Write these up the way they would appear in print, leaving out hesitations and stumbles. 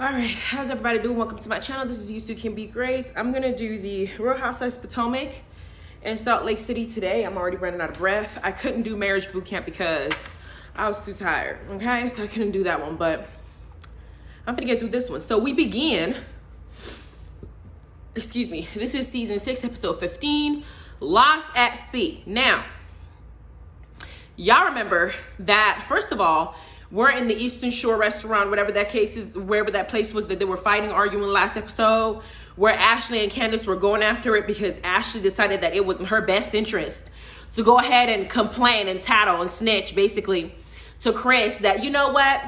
All right, how's everybody doing? Welcome to my channel. This is You Too Can Be Great. I'm gonna do the Real Housewives Potomac in Salt Lake City today. I'm already running out of breath. I couldn't do marriage boot camp because I was too tired, okay? So I couldn't do that one, but I'm gonna get through this one. So we begin, excuse me, this is season 6, episode 15, Lost at Sea. Now, y'all remember that, first of all, we're in the Eastern Shore restaurant, whatever that case is, wherever that place was that they were fighting, arguing last episode, where Ashley and Candace were going after it because Ashley decided that it was in her best interest to go ahead and complain and tattle and snitch basically to Chris that, you know what?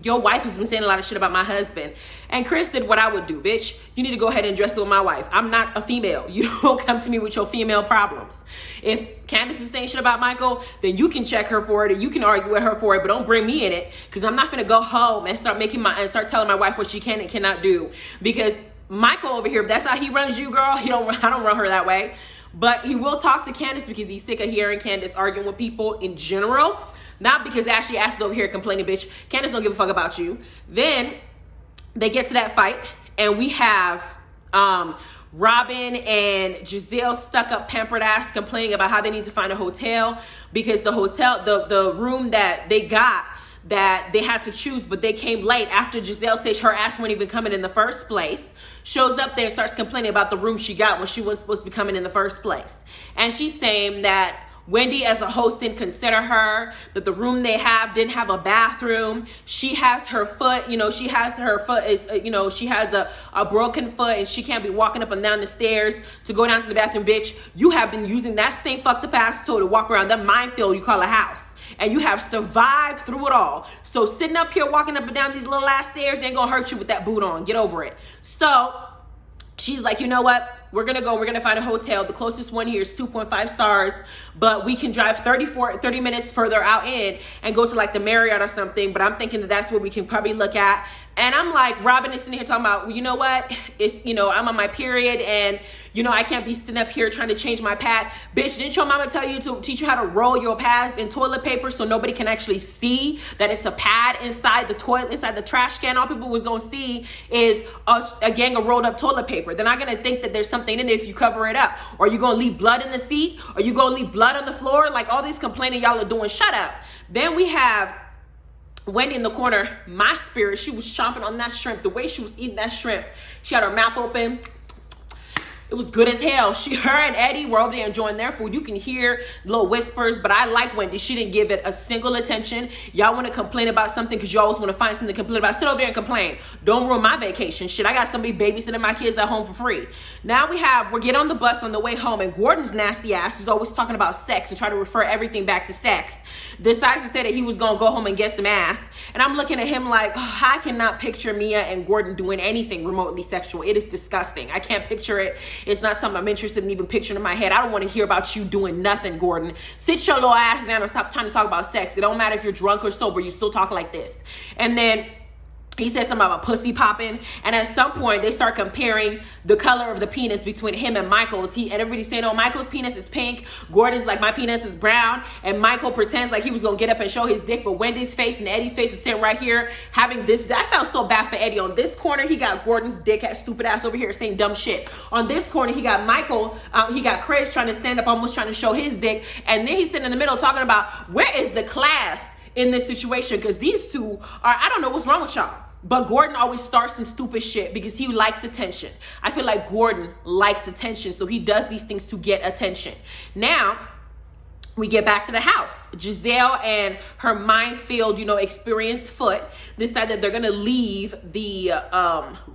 Your wife has been saying a lot of shit about my husband. And Chris did what I would do, bitch. You need to go ahead and address it with my wife. I'm not a female. You don't come to me with your female problems. If Candace is saying shit about Michael, then you can check her for it and you can argue with her for it, but don't bring me in it because I'm not gonna go home and start telling my wife what she can and cannot do. Because Michael over here, if that's how he runs you, girl, I don't run her that way. But he will talk to Candace because he's sick of hearing Candace arguing with people in general. Not because Ashley asked over here complaining, bitch. Candace don't give a fuck about you. Then they get to that fight, and we have Robin and Gizelle stuck up pampered ass complaining about how they need to find a hotel because the hotel, the room that they got that they had to choose, but they came late after Gizelle says her ass wasn't even coming in the first place, shows up there and starts complaining about the room she got when she was supposed to be coming in the first place. And she's saying that Wendy as a host didn't consider her, that the room they have didn't have a bathroom. She has her foot, she has a broken foot and she can't be walking up and down the stairs to go down to the bathroom. Bitch, you have been using that same fucked up ass toe to walk around that minefield you call a house. And you have survived through it all. So sitting up here walking up and down these little ass stairs ain't gonna hurt you with that boot on. Get over it. So she's like, you know what? We're gonna find a hotel. The closest one here is 2.5 stars, but we can drive 30 minutes further out in and go to like the Marriott or something. But I'm thinking that that's what we can probably look at. And I'm like, Robin is sitting here talking about, well, you know what? It's, I'm on my period and, I can't be sitting up here trying to change my pad. Bitch, didn't your mama tell you to teach you how to roll your pads in toilet paper so nobody can actually see that it's a pad inside the toilet, inside the trash can? All people was going to see is a gang of rolled up toilet paper. They're not going to think that there's something in it if you cover it up. Or you going to leave blood in the seat? Or you going to leave blood on the floor? Like all these complaining y'all are doing, shut up. Then we have Wendy in the corner, my spirit, she was chomping on that shrimp. The way she was eating that shrimp, she had her mouth open. It was good as hell. Her and Eddie were over there enjoying their food. You can hear little whispers, but I like Wendy. She didn't give it a single attention. Y'all want to complain about something because you always want to find something to complain about. Sit over there and complain. Don't ruin my vacation. Shit, I got somebody babysitting my kids at home for free. Now we're getting on the bus on the way home, and Gordon's nasty ass is always talking about sex and try to refer everything back to sex. Decides to say that he was going to go home and get some ass. And I'm looking at him like, I cannot picture Mia and Gordon doing anything remotely sexual. It is disgusting. I can't picture it. It's not something I'm interested in even picturing in my head. I don't want to hear about you doing nothing, Gordon. Sit your little ass down and stop trying to talk about sex. It don't matter if you're drunk or sober. You still talk like this. And then he said something about pussy popping. And at some point, they start comparing the color of the penis between him and Michael's. And everybody's saying, oh, Michael's penis is pink. Gordon's like, my penis is brown. And Michael pretends like he was going to get up and show his dick. But Wendy's face and Eddie's face is sitting right here having this. I felt so bad for Eddie. On this corner, he got Gordon's dick, stupid ass over here saying dumb shit. On this corner, he got Michael. He got Chris trying to stand up, almost trying to show his dick. And then he's sitting in the middle talking about, where is the class in this situation? Because these two are, I don't know what's wrong with y'all. But Gordon always starts some stupid shit because he likes attention. I feel like Gordon likes attention, so he does these things to get attention. Now, we get back to the house. Gizelle and her minefield, experienced foot decide that they're going to leave the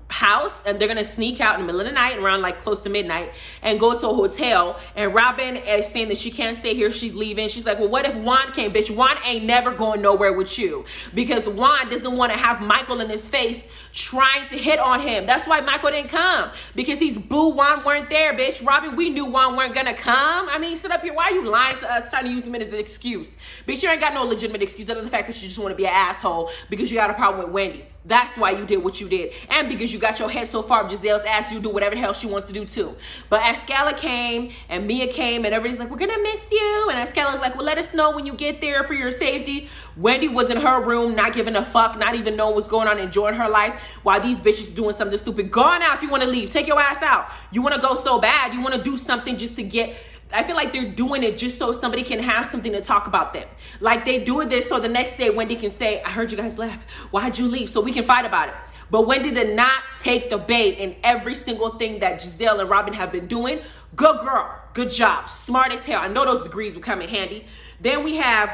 house and they're going to sneak out in the middle of the night around like close to midnight and go to a hotel. And Robin is saying that she can't stay here. She's leaving. She's like, well, what if Juan came? Bitch, Juan ain't never going nowhere with you because Juan doesn't want to have Michael in his face trying to hit on him. That's why Michael didn't come because he's boo Juan weren't there, bitch. Robin, we knew Juan weren't going to come. I mean, sit up here. Why are you lying to us? Trying to use him as an excuse. Bitch, you ain't got no legitimate excuse other than the fact that you just want to be an asshole because you got a problem with Wendy. That's why you did what you did. And because you got your head so far up Gizelle's ass, you do whatever the hell she wants to do too. But Ascala came and Mia came and everybody's like, we're gonna miss you. And Ascala's like, well, let us know when you get there for your safety. Wendy was in her room, not giving a fuck, not even knowing what's going on, enjoying her life while these bitches doing something stupid. Go on out if you want to leave. Take your ass out. You want to go so bad. You want to do something just to get... I feel like they're doing it just so somebody can have something to talk about them. Like they doing this so the next day Wendy can say, I heard you guys left. Why'd you leave? So we can fight about it. But Wendy did not take the bait in every single thing that Gizelle and Robin have been doing. Good girl. Good job. Smart as hell. I know those degrees will come in handy. Then we have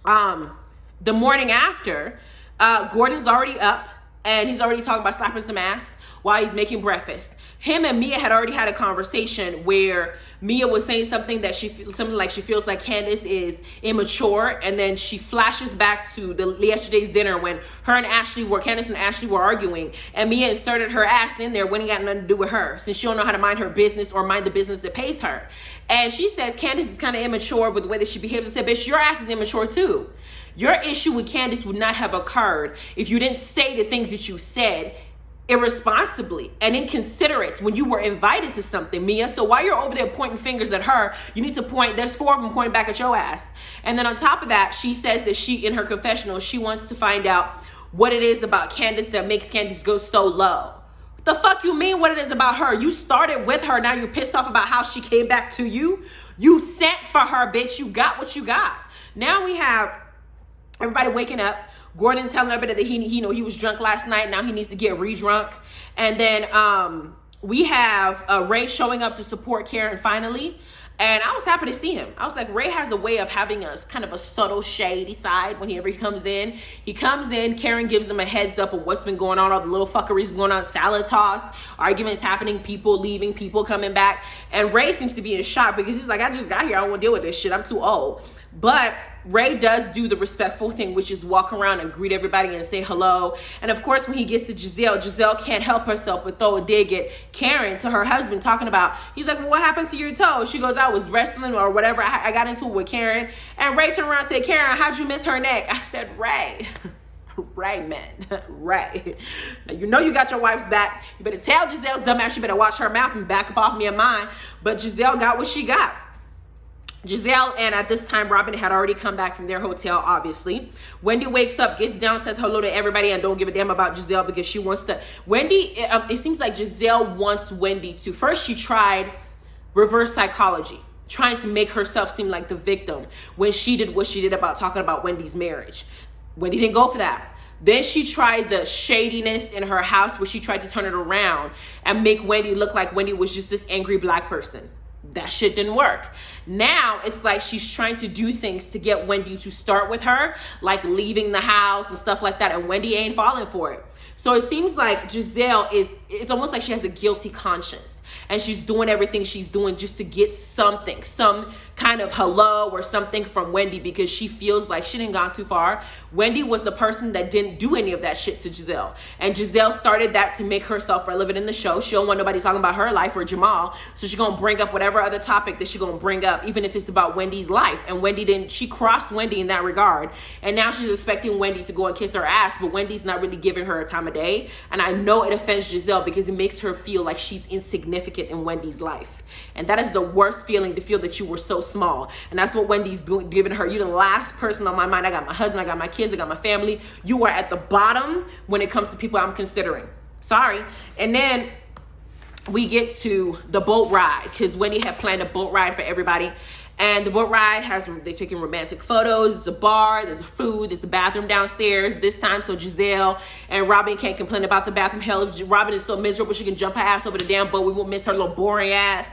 the morning after. Gordon's already up and he's already talking about slapping some ass while he's making breakfast. Him and Mia had already had a conversation where Mia was saying something that she feels like Candace is immature, and then she flashes back to yesterday's dinner when Candace and Ashley were arguing, and Mia inserted her ass in there when it got nothing to do with her, since she don't know how to mind her business or mind the business that pays her. And she says Candace is kind of immature with the way that she behaves. I said, bitch, your ass is immature too. Your issue with Candace would not have occurred if you didn't say the things that you said irresponsibly and inconsiderate when you were invited to something, Mia. So while you're over there pointing fingers at her, you need to point, there's 4 of them pointing back at your ass. And then on top of that, she says that in her confessional, she wants to find out what it is about Candace that makes Candace go so low. What the fuck you mean what it is about her? You started with her, now you're pissed off about how she came back to you? You sent for her, bitch. You got what you got. Now we have everybody waking up. Gordon telling everybody that he was drunk last night. Now he needs to get re-drunk. And then we have Ray showing up to support Karen finally. And I was happy to see him. I was like, Ray has a way of having a kind of a subtle shady side whenever he comes in. He comes in, Karen gives him a heads up of what's been going on, all the little fuckeries going on, salad toss, arguments happening, people leaving, people coming back. And Ray seems to be in shock because he's like, I just got here. I don't want to deal with this shit. I'm too old. But Ray does do the respectful thing, which is walk around and greet everybody and say hello. And of course, when he gets to Giselle can't help herself but throw a dig at Karen, to her husband, talking about, he's like, well, what happened to your toe? She goes, I was wrestling or whatever. I got into it with Karen. And Ray turned around and said, Karen, how'd you miss her neck? I said, Ray. Ray, man. Ray. Now, you know you got your wife's back. You better tell Giselle's dumb ass she better watch her mouth and back up off me and mine. But Giselle got what she got. Gizelle and at this time Robin had already come back from their hotel, obviously. Wendy wakes up, gets down, says hello to everybody, and don't give a damn about Giselle because she wants to... it seems like Giselle wants Wendy to... First, she tried reverse psychology, trying to make herself seem like the victim when she did what she did about talking about Wendy's marriage. Wendy didn't go for that. Then she tried the shadiness in her house where she tried to turn it around and make Wendy look like Wendy was just this angry black person. That shit didn't work. Now it's like she's trying to do things to get Wendy to start with her, like leaving the house and stuff like that, and Wendy ain't falling for it. So it seems like Giselle it's almost like she has a guilty conscience, and she's doing everything she's doing just to get something, some kind of hello or something from Wendy, because she feels like she didn't gone too far. Wendy was the person that didn't do any of that shit to Giselle, and Giselle started that to make herself relevant in the show. She don't want nobody talking about her life or Jamal, so she's gonna bring up whatever other topic that she's gonna bring up, even if it's about Wendy's life. And Wendy didn't, she crossed Wendy in that regard, and now she's expecting Wendy to go and kiss her ass, but Wendy's not really giving her a time of day. And I know it offends Giselle because it makes her feel like she's insignificant in Wendy's life, and that is the worst feeling, to feel that you were so small. And that's what Wendy's giving her. You're the last person on my mind. I got my husband, I got my kids, I got my family. You are at the bottom when it comes to people I'm considering. Sorry. And then we get to the boat ride, because Wendy had planned a boat ride for everybody. And the boat ride they're taking romantic photos. There's a bar, there's a food, there's a bathroom downstairs this time, so Giselle and Robin can't complain about the bathroom. Hell, if Robin is so miserable she can jump her ass over the damn boat, we won't miss her little boring ass.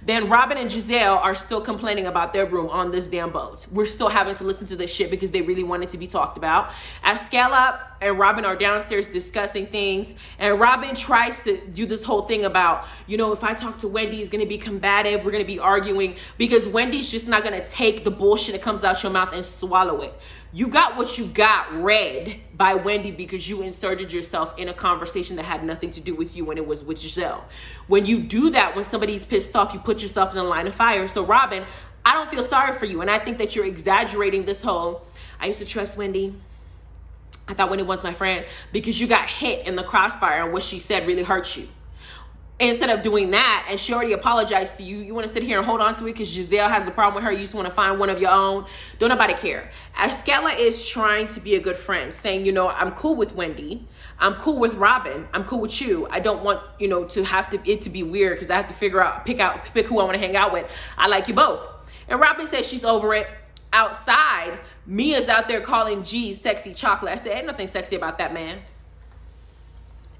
Then Robin and Giselle are still complaining about their room on this damn boat. We're still having to listen to this shit because they really want it to be talked about. Ascala and Robin are downstairs discussing things, and Robin tries to do this whole thing about, if I talk to Wendy, it's going to be combative, we're going to be arguing, because Wendy's just not going to take the bullshit that comes out your mouth and swallow it. You got what you got read by Wendy because you inserted yourself in a conversation that had nothing to do with you when it was with Giselle. When you do that, when somebody's pissed off, you put yourself in the line of fire. So Robin, I don't feel sorry for you. And I think that you're exaggerating this whole, I used to trust Wendy. I thought Wendy was my friend because you got hit in the crossfire and what she said really hurt you. Instead of doing that, and she already apologized to you, you want to sit here and hold on to it because Gizelle has a problem with her. You just want to find one of your own. Don't nobody care. Skella is trying to be a good friend, saying, you know, I'm cool with Wendy. I'm cool with Robin. I'm cool with you. I don't want, you know, to have it to be weird because I have to pick who I want to hang out with. I like you both. And Robin says she's over it. Outside, Mia's out there calling G sexy chocolate. I said, ain't nothing sexy about that, man.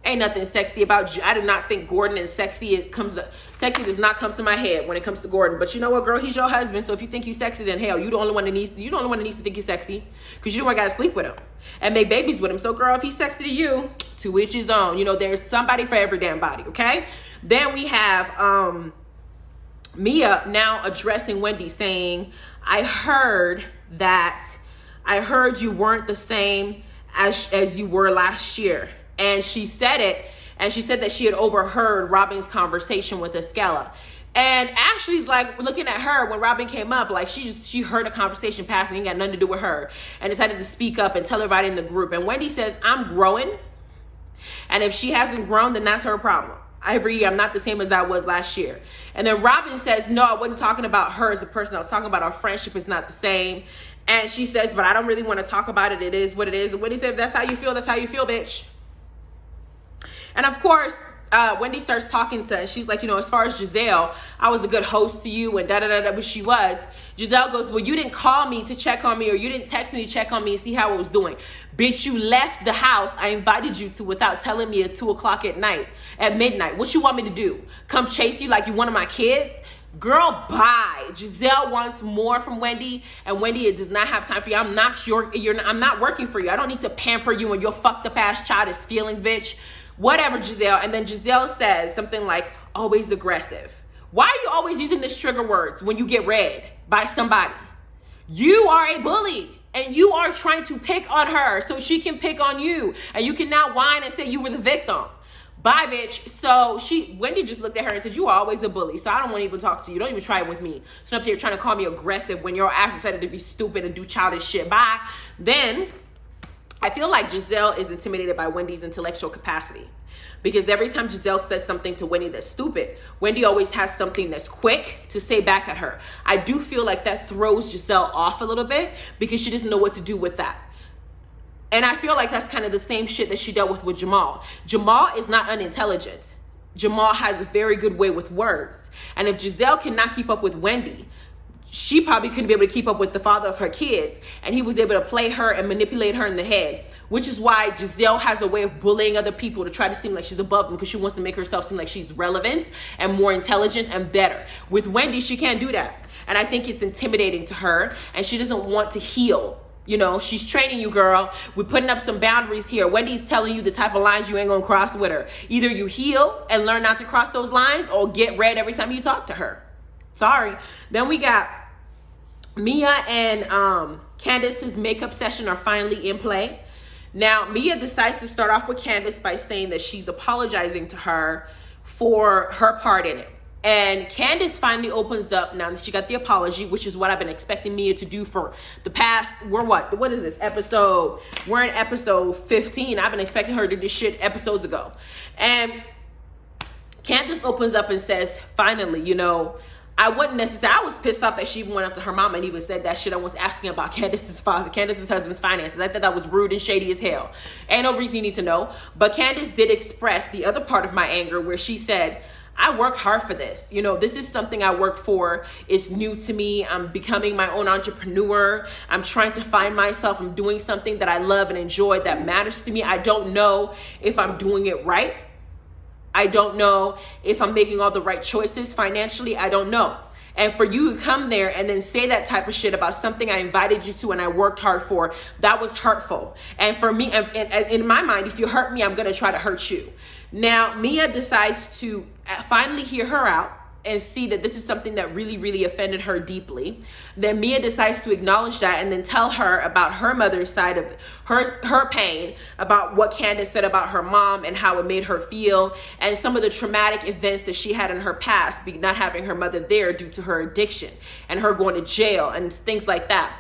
Ain't nothing sexy about you. I do not think Gordon is sexy. Sexy does not come to my head when it comes to Gordon. But you know what, girl? He's your husband. So if you think he's sexy, then hell, you the only one that needs to think he's sexy, because you don't got to sleep with him and make babies with him. So girl, if he's sexy to you, to each his own. You know, there's somebody for every damn body. Okay. Then we have Mia now addressing Wendy, saying, I heard you weren't the same as you were last year. And she said it, and she said that she had overheard Robin's conversation with Skella. And Ashley's like looking at her when Robin came up, like she heard a conversation pass and it got nothing to do with her, and decided to speak up and tell everybody in the group. And Wendy says, I'm growing, and if she hasn't grown, then that's her problem. Every year, I'm not the same as I was last year. And then Robin says, no, I wasn't talking about her as a person. I was talking about our friendship is not the same. And she says, but I don't really want to talk about it. It is what it is. And Wendy said, if that's how you feel, that's how you feel, bitch. And of course, Wendy starts talking to, and she's like, you know, as far as Gizelle, I was a good host to you and da-da-da-da, but she was. Giselle goes, well, you didn't call me to check on me, or you didn't text me to check on me and see how I was doing. Bitch, you left the house I invited you to without telling me at 2 o'clock at midnight. What you want me to do? Come chase you like you one of my kids? Girl, bye. Gizelle wants more from Wendy, and Wendy does not have time for you. I'm not working for you. I don't need to pamper you and your fucked up ass childish feelings, bitch. Whatever, Gizelle. And then Gizelle says something like, always aggressive. Why are you always using this trigger words when you get read by somebody? You are a bully, and you are trying to pick on her so she can pick on you. And you can now whine and say you were the victim. Bye, bitch. So Wendy just looked at her and said, you are always a bully, so I don't want to even talk to you. Don't even try it with me. So up here trying to call me aggressive when your ass decided to be stupid and do childish shit. Bye. Then I feel like Gizelle is intimidated by Wendy's intellectual capacity, because every time Gizelle says something to Wendy that's stupid, Wendy always has something that's quick to say back at her. I do feel like that throws Gizelle off a little bit because she doesn't know what to do with that. And I feel like that's kind of the same shit that she dealt with Jamal. Jamal is not unintelligent. Jamal has a very good way with words. And if Gizelle cannot keep up with Wendy, she probably couldn't be able to keep up with the father of her kids. And he was able to play her and manipulate her in the head, which is why Gizelle has a way of bullying other people to try to seem like she's above them, because she wants to make herself seem like she's relevant and more intelligent and better. With Wendy, she can't do that. And I think it's intimidating to her, and she doesn't want to heal. You know, she's training you, girl. We're putting up some boundaries here. Wendy's telling you the type of lines you ain't gonna cross with her. Either you heal and learn not to cross those lines, or get red every time you talk to her. Sorry. Then we got Mia and Candace's makeup session are finally in play. Now, Mia decides to start off with Candace by saying that she's apologizing to her for her part in it. And Candace finally opens up now that she got the apology, which is what I've been expecting Mia to do for the past, what is this episode? We're in episode 15. I've been expecting her to do this shit episodes ago. And Candace opens up and says, finally, you know, I was pissed off that she even went up to her mom and even said that shit. I was asking about Candace's husband's finances. I thought that was rude and shady as hell. Ain't no reason you need to know. But Candace did express the other part of my anger, where she said, I worked hard for this. You know, this is something I worked for. It's new to me. I'm becoming my own entrepreneur. I'm trying to find myself. I'm doing something that I love and enjoy that matters to me. I don't know if I'm doing it right. I don't know if I'm making all the right choices financially. I don't know. And for you to come there and then say that type of shit about something I invited you to and I worked hard for, that was hurtful. And for me, in my mind, if you hurt me, I'm going to try to hurt you. Now, Mia decides to finally hear her out and see that this is something that really, really offended her deeply. Then Mia decides to acknowledge that and then tell her about her mother's side of her pain, about what Candace said about her mom and how it made her feel, and some of the traumatic events that she had in her past, not having her mother there due to her addiction and her going to jail and things like that.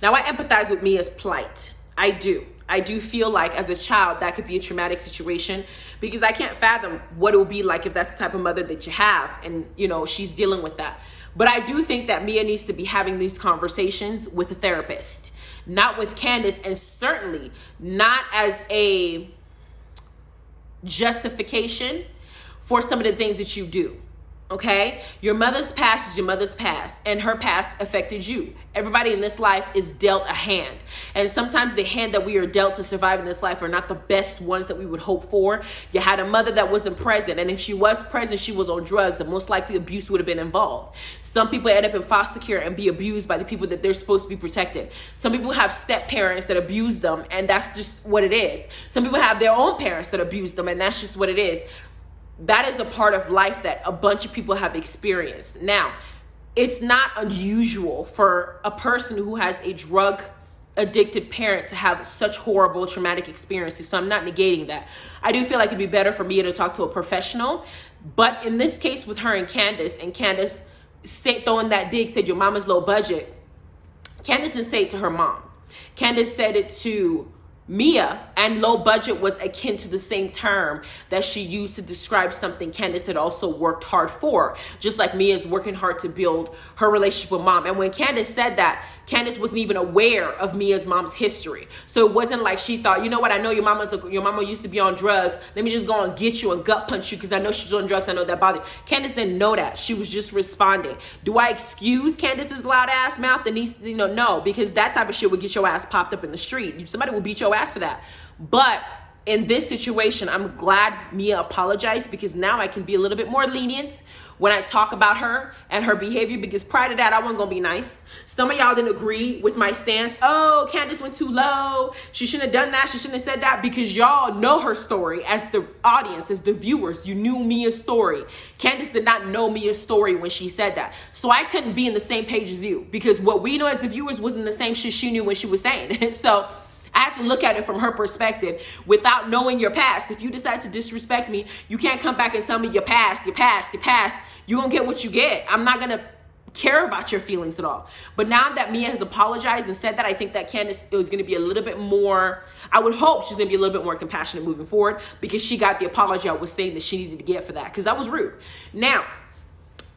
Now, I empathize with Mia's plight. I do feel like as a child that could be a traumatic situation, because I can't fathom what it would be like if that's the type of mother that you have and, you know, she's dealing with that. But I do think that Mia needs to be having these conversations with a therapist, not with Candace, and certainly not as a justification for some of the things that you do. Okay? Your mother's past is your mother's past, and her past affected you. Everybody in this life is dealt a hand. And sometimes the hand that we are dealt to survive in this life are not the best ones that we would hope for. You had a mother that wasn't present, and if she was present, she was on drugs, and most likely abuse would have been involved. Some people end up in foster care and be abused by the people that they're supposed to be protected. Some people have step parents that abuse them, and that's just what it is. Some people have their own parents that abuse them, and that's just what it is. That is a part of life that a bunch of people have experienced. Now, it's not unusual for a person who has a drug addicted parent to have such horrible traumatic experiences. So I'm not negating that. I do feel like it'd be better for me to talk to a professional. But in this case with her and Candace throwing that dig, said your mama's low budget. Candace didn't say it to her mom. Candace said it to Mia, and low budget was akin to the same term that she used to describe something Candace had also worked hard for, just like Mia is working hard to build her relationship with mom. And when Candace said that, Candace wasn't even aware of Mia's mom's history. So it wasn't like she thought, you know what, I know your mama used to be on drugs. Let me just go and get you and gut punch you because I know she's on drugs. I know that bothers you. Candace didn't know that. She was just responding. Do I excuse Candace's loud ass mouth? No, because that type of shit would get your ass popped up in the street. Somebody will beat your ass for that. But in this situation, I'm glad Mia apologized, because now I can be a little bit more lenient when I talk about her and her behavior, because prior to that, I wasn't gonna be nice. Some of y'all didn't agree with my stance. Oh, Candace went too low. She shouldn't have done that. She shouldn't have said that, because y'all know her story as the audience, as the viewers. You knew Mia's story. Candace did not know Mia's story when she said that. So I couldn't be in the same page as you, because what we know as the viewers wasn't the same shit she knew when she was saying it. So I had to look at it from her perspective without knowing your past. If you decide to disrespect me, you can't come back and tell me your past. You're going to get what you get. I'm not going to care about your feelings at all. But now that Mia has apologized and said that, I think that Candace is going to be a little bit more, I would hope she's going to be a little bit more compassionate moving forward, because she got the apology I was saying that she needed to get for that, because that was rude. Now,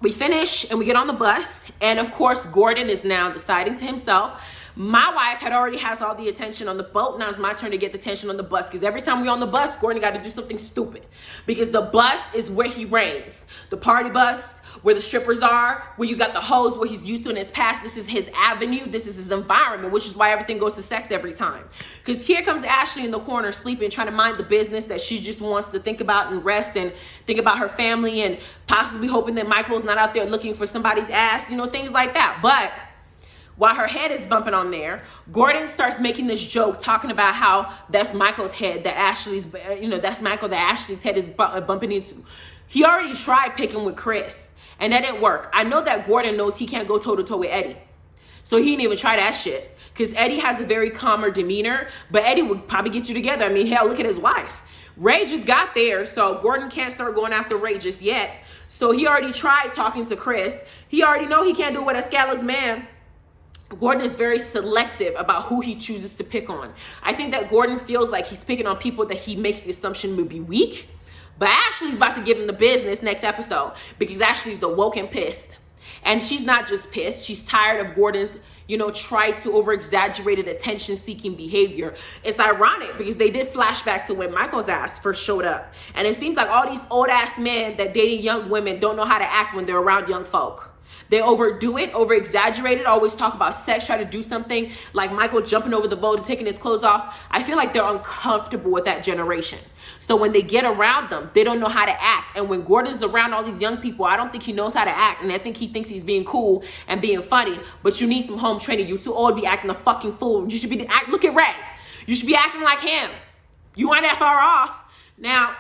we finish and we get on the bus. And of course, Gordon is now deciding to himself, my wife already has all the attention on the boat. Now it's my turn to get the attention on the bus, because every time we're on the bus, Gordon got to do something stupid, because the bus is where he reigns. The party bus, where the strippers are, where you got the hoes, where he's used to in his past. This is his avenue. This is his environment, which is why everything goes to sex every time. Because here comes Ashley in the corner sleeping, trying to mind the business that she just wants to think about and rest and think about her family, and possibly hoping that Michael's not out there looking for somebody's ass, things like that. But while her head is bumping on there, Gordon starts making this joke, talking about how that's Michael's head that that's Michael that Ashley's head is bumping into. He already tried picking with Chris, and that didn't work. I know that Gordon knows he can't go toe-to-toe with Eddie. So he didn't even try that shit, because Eddie has a very calmer demeanor, but Eddie would probably get you together. I mean, hell, look at his wife. Ray just got there, so Gordon can't start going after Ray just yet. So he already tried talking to Chris. He already know he can't do it with Escala's man. Gordon is very selective about who he chooses to pick on. I think that Gordon feels like he's picking on people that he makes the assumption would be weak. But Ashley's about to give him the business next episode, because Ashley's awoke and pissed. And she's not just pissed. She's tired of Gordon's, tried to over-exaggerated attention-seeking behavior. It's ironic, because they did flashback to when Michael's ass first showed up. And it seems like all these old-ass men that dating young women don't know how to act when they're around young folk. They overdo it, over-exaggerate it, always talk about sex, try to do something like Michael jumping over the boat and taking his clothes off. I feel like they're uncomfortable with that generation. So when they get around them, they don't know how to act. And when Gordon's around all these young people, I don't think he knows how to act. And I think he thinks he's being cool and being funny. But you need some home training. You too old to be acting a fucking fool. You should be look at Ray. You should be acting like him. You aren't that far off. Now,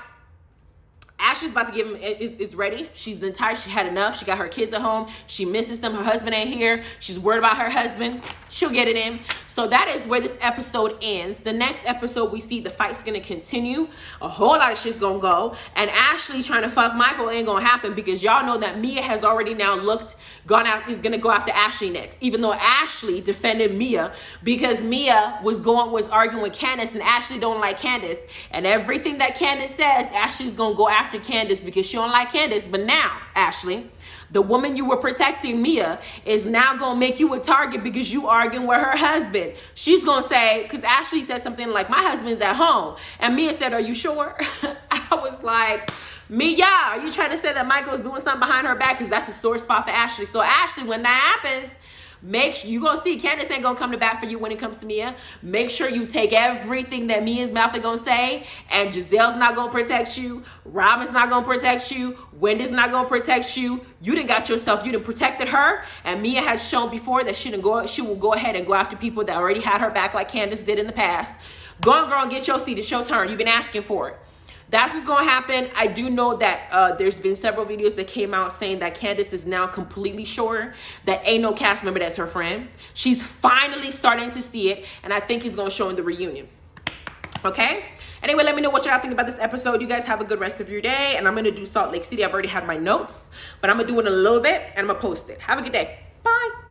Ashley's about to give him, is ready. She's tired. She had enough. She got her kids at home. She misses them. Her husband ain't here. She's worried about her husband. She'll get it in. So that is where this episode ends. The next episode, we see the fight's gonna continue. A whole lot of shit's gonna go. And Ashley trying to fuck Michael ain't gonna happen, because y'all know that Mia has already now is gonna go after Ashley next. Even though Ashley defended Mia, because Mia was arguing with Candace, and Ashley don't like Candace. And everything that Candace says, Ashley's gonna go after Candace because she don't like Candace. But now, Ashley, the woman you were protecting, Mia, is now going to make you a target because you arguing with her husband. She's going to say, because Ashley said something like, my husband's at home. And Mia said, are you sure? I was like, Mia, are you trying to say that Michael's doing something behind her back? Because that's a sore spot for Ashley. So Ashley, when that happens, make sure you gonna see Candace ain't gonna come to bat for you when it comes to Mia. Make sure you take everything that Mia's mouth is gonna say, and Gizelle's not gonna protect you. Robin's not gonna protect you. Wendy's not gonna protect you. You done got yourself. You done protected her, and Mia has shown before that she will go ahead and go after people that already had her back, like Candace did in the past. Go on, girl, and get your seat. It's your turn. You've been asking for it. That's what's going to happen. I do know that there's been several videos that came out saying that Candace is now completely sure that ain't no cast member that's her friend. She's finally starting to see it, and I think it's going to show in the reunion. Okay? Anyway, let me know what y'all think about this episode. You guys have a good rest of your day, and I'm going to do Salt Lake City. I've already had my notes, but I'm going to do it in a little bit, and I'm going to post it. Have a good day. Bye.